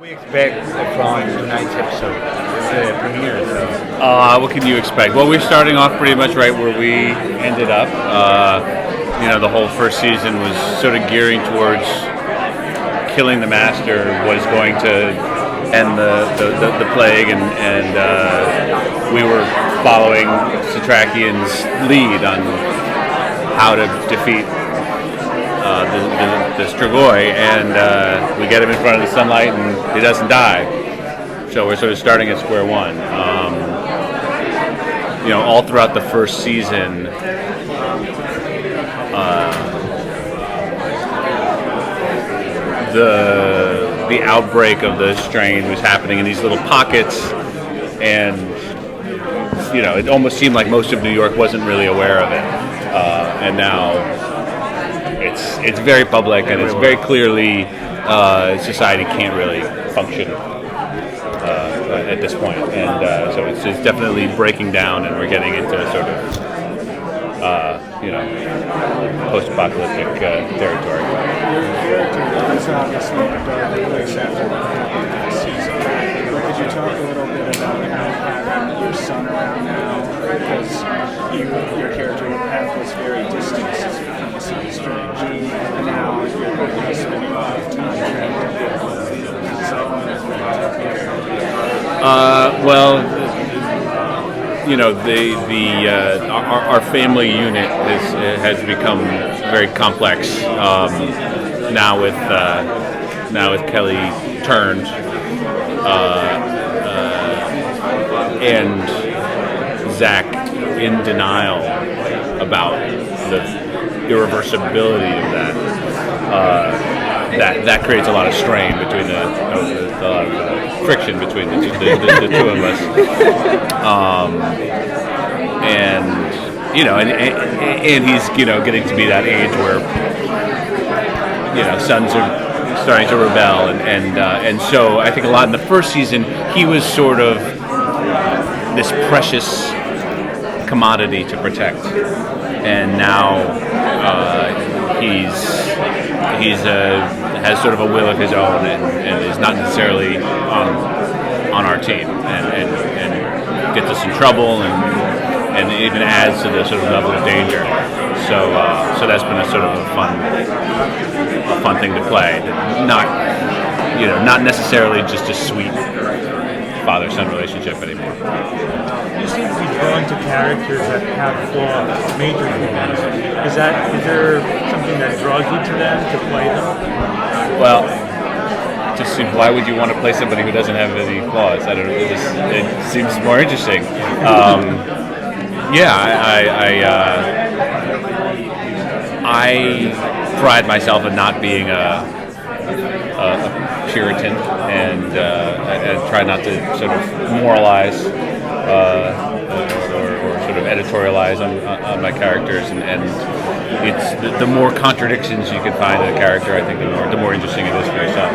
We expect from tonight's episode, the premiere. So. What can you expect? Well, we're starting off pretty much right where we ended up. The whole first season was sort of gearing towards killing the master was going to end the plague, and we were following Satrakian's lead on how to defeat the Strigoi, and we get him in front of the sunlight, and he doesn't die. So we're sort of starting at square one. All throughout the first season, the outbreak of the strain was happening in these little pockets, and it almost seemed like most of New York wasn't really aware of it, and now it's very public, and it's very clearly society can't really function at this point, and so it's definitely breaking down, and we're getting into sort of post-apocalyptic territory. Your character is obviously in a dark place after the season, but could you talk a little bit about having your son around now, because your character was very distant from the sea strange, and now you're going to be spending a lot of time interacting with our family unit has become very complex now with Kelly turned and Zach in denial about the irreversibility of that. That creates a lot of strain between a lot of friction between the two of us, and he's getting to be that age where sons are starting to rebel, and so I think a lot in the first season he was sort of this precious commodity to protect, and now he's has sort of a will of his own, and is not necessarily on our team, and gets us in trouble, and even adds to the sort of level of danger. So that's been a sort of a fun thing to play. Not necessarily just a sweet father-son relationship anymore. You seem to be drawn to characters that have flaws, major flaws. Is there something that draws you to them to play them? Well, just why would you want to play somebody who doesn't have any flaws? I don't know. It seems more interesting. I pride myself in not being a Puritan, and try not to sort of moralize or sort of editorialize on my characters, and it's the more contradictions you can find in a character, I think the more interesting it is for yourself.